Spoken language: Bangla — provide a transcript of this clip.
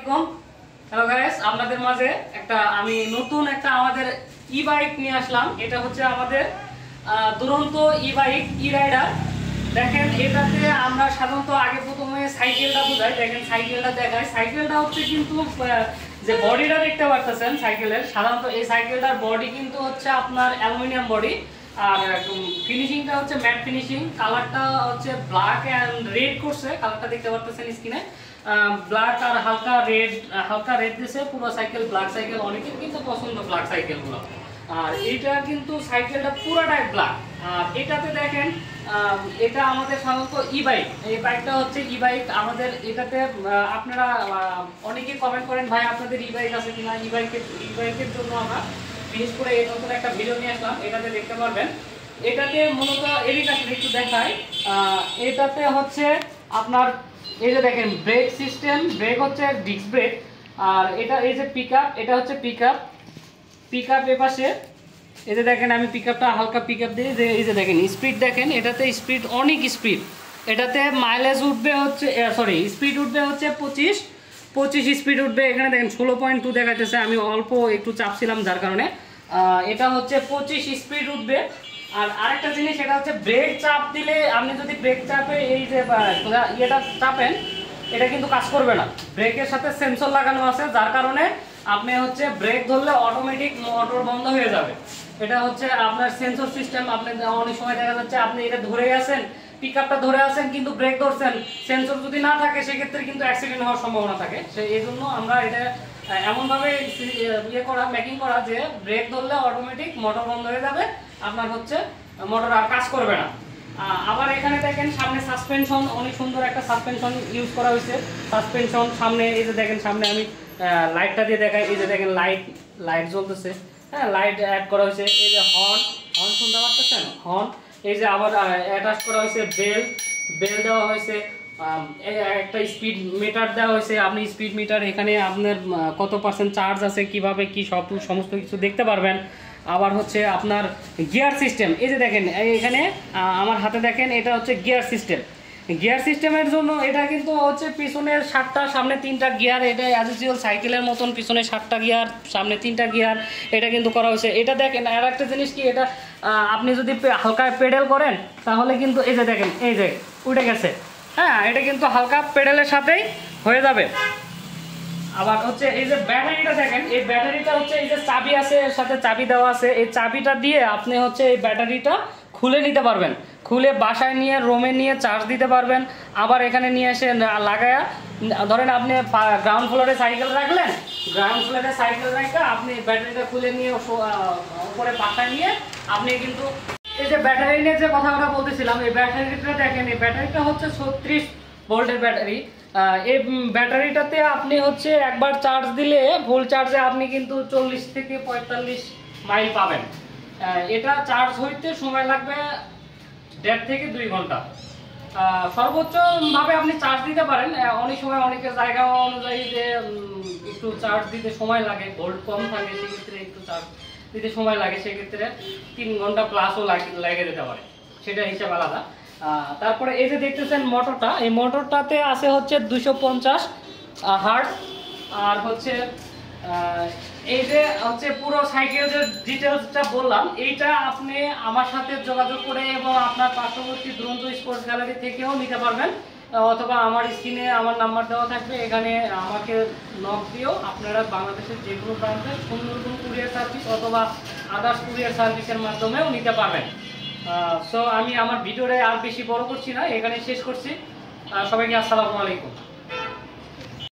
আলাইকুম। হ্যালো গাইস, আপনাদের মাঝে আমি নতুন আমাদের ই বাইক নিয়ে আসলাম। এটা হচ্ছে আমাদের দুরন্ত ই বাইক ই রাইডার। দেখেন, এটাতে আমরা সাধারণত আগে প্রথমে সাইকেলটা বোঝাই। দেখেন সাইকেলটা দেখায়। সাইকেলটা হচ্ছে কিন্তু যে বডিটা দেখতে পারতেছেন সাইকেলের, সাধারণত এই সাইকেলটার বডি কিন্তু হচ্ছে আপনার অ্যালুমিনিয়াম বডি, আর ফিনিশিংটা হচ্ছে ম্যাট ফিনিশিং। কালারটা হচ্ছে ব্ল্যাক এন্ড রেড করছে, কালারটা দেখতে পারতেছেন স্ক্রিনে। ব্ল্যাক আর হালকা রেড দিছে। পুরো সাইকেল ব্ল্যাক সাইকেল, অনেকের কিন্তু পছন্দ ব্ল্যাক সাইকেলগুলো। আর এটা কিন্তু সাইকেলটা পুরোটাই ব্ল্যাক। আর এটাতে দেখেন, এটা আমাদের সাধারণত ই বাইক। এই বাইকটা হচ্ছে ই বাইক আমাদের। এটাতে আপনারা অনেকে কমেন্ট করেন, ভাই আপনাদের ই বাইক আছে কিনা। ই বাইকের জন্য আমরা বিশেষ করে এই নতুন একটা ভিডিও নিয়ে আসলাম। এটাতে দেখতে পারবেন, এটাতে মূলত এদিকে একটু দেখাই। এটাতে হচ্ছে আপনার এই যে দেখেন ব্রেক সিস্টেম, ব্রেক হচ্ছে ডিস্ক ব্রেক। আর এটা এই যে পিকআপ, এটা হচ্ছে পিকআপ এর পাশে এই যে দেখেন, আমি পিকআপটা হালকা পিকআপ দিই। যে এই যে দেখেন স্পিড, দেখেন এটাতে স্পিড অনেক স্পিড। এটাতে মাইলেজ উঠবে হচ্ছে স্পিড উঠবে হচ্ছে 25 স্পিড উঠবে। এখানে দেখেন 16.2 দেখাইতেছে। আমি অল্প একটু চাপছিলাম যার কারণে। এটা হচ্ছে 25 স্পিড উঠবে। আর আরেকটা জিনিস, এটা হচ্ছে ব্রেক চাপ দিলে, আপনি যদি ব্রেক চাপে এই যে ইয়েটা চাপেন, এটা কিন্তু কাজ করবে না। ব্রেকের সাথে সেন্সর লাগানো আছে, যার কারণে আপনি হচ্ছে ব্রেক ধরলে অটোমেটিক মোটর বন্ধ হয়ে যাবে। এটা হচ্ছে আপনার সেন্সর সিস্টেম। আপনি অনেক সময় দেখা যাচ্ছে আপনি এটা ধরে আছেন, পিকআপটা ধরে আছেন কিন্তু ব্রেক ধরছেন, সেন্সর যদি না থাকে সেক্ষেত্রে কিন্তু অ্যাক্সিডেন্ট হওয়ার সম্ভাবনা থাকে। এই জন্য আমরা এটা এমনভাবে মেকিং করা যে ব্রেক ধরলে অটোমেটিক মোটর বন্ধ হয়ে যাবে, আপনার হচ্ছে মোটর আর কাজ করবে না। আবার এখানে দেখেন সামনে সাসপেনশন, অনেক সুন্দর একটা সাসপেনশন ইউজ করা হয়েছে। সাসপেনশন সামনে এই যে দেখেন, সামনে আমি লাইটটা দিয়ে দেখাই। এই যে দেখেন লাইট জ্বলতেছে, হ্যাঁ লাইট অ্যাড করা হয়েছে। এই যে হর্ন শুনতে পাচ্ছেন, হর্ন। এই যে আবার অ্যাটাচ করা হয়েছে বেল দেওয়া হয়েছে। একটা স্পিড মিটার দেওয়া হয়েছে। আপনি স্পিড মিটার এখানে আপনার কত পার্সেন্ট চার্জ আছে, কিভাবে কি সমস্ত কিছু দেখতে পারবেন। আবার হচ্ছে আপনার গিয়ার সিস্টেম, এই যে দেখেন এখানে আমার হাতে দেখেন, এটা হচ্ছে গিয়ার সিস্টেম। গিয়ার সিস্টেমের জন্য এটা কিন্তু হচ্ছে পিছনের 7টা, সামনে 3টা গিয়ার। এটা অ্যাজ ইউজুয়াল সাইকেলের মতন পিছনে 7টা গিয়ার, সামনে 3টা গিয়ার, এটা কিন্তু করা হয়েছে। এটা দেখেন আর একটা জিনিস কি, এটা আপনি যদি হালকা পেডেল করেন তাহলে কিন্তু এই যে দেখেন, এই যে উঠে গেছে, হ্যাঁ এটা কিন্তু হালকা পেডেলের সাথেই হয়ে যাবে। আবার হচ্ছে এই যে ব্যাটারিটা দেখেন, এই ব্যাটারিটা হচ্ছে এই যে চাবি আছে, এর সাথে চাবি দেওয়া আছে। এই চাবিটা দিয়ে আপনি হচ্ছে এই ব্যাটারিটা খুলে নিতে পারবেন, খুলে বাসায় নিয়ে রুমে নিয়ে চার্জ দিতে পারবেন। আবার এখানে নিয়ে এসে লাগায়া, ধরেন আপনি গ্রাউন্ড ফ্লোরে সাইকেল রাখলেন, গ্রাউন্ড ফ্লোরে সাইকেল রাখা আপনি ব্যাটারিটা খুলে নিয়ে উপরে বাসায় নিয়ে আপনি কিন্তু এই যে ব্যাটারি নিয়ে যে কথাটা বলতেছিলাম, এই ব্যাটারিটা দেখেন, এই ব্যাটারিটা হচ্ছে 36 ভোল্টের ব্যাটারি। এই ব্যাটারিটাতে আপনি হচ্ছে একবার চার্জ দিলে ফুল চার্জে আপনি কিন্তু 40 থেকে 45 মাইল পাবেন। এটা চার্জ হইতে সময় লাগবে 1.5 থেকে 2 ঘন্টা। সর্বোচ্চ ভাবে আপনি চার্জ দিতে পারেন। অনেক সময় অনেকের জায়গা অনুযায়ী যে একটু চার্জ দিতে সময় লাগে, ভোল্ট কম থাকে, সেক্ষেত্রে একটু চার্জ দিতে সময় লাগে, সেক্ষেত্রে 3 ঘন্টা প্লাসও লেগে যেতে পারে, সেটা হিসাব আলাদা। তারপরে এই যে দেখতেছেন মোটরটা, এই মোটরটাতে আছে হচ্ছে 250 হার্টজ। আর হচ্ছে এই যে হচ্ছে পুরো সাইকেল যে ডিটেলসটা বললাম, এইটা আপনি আমার সাথে যোগাযোগ করে এবং আপনার পার্শ্ববর্তী দুরন্ত স্পোর্টস গ্যালারি থেকেও নিতে পারবেন, অথবা আমার স্ক্রিনে আমার নাম্বার দেওয়া থাকবে, এখানে আমাকে নক দিয়েও আপনারা বাংলাদেশের যে কোনো প্রান্তে সুন্দরবন কুরিয়ার সার্ভিস অথবা আদার্স কুরিয়ার সার্ভিসের মাধ্যমেও নিতে পারবেন। সো আমি আমার ভিডিওটা আর বেশি বড় করছি না, এখানে শেষ করছি। সবাইকে আসসালামু আলাইকুম।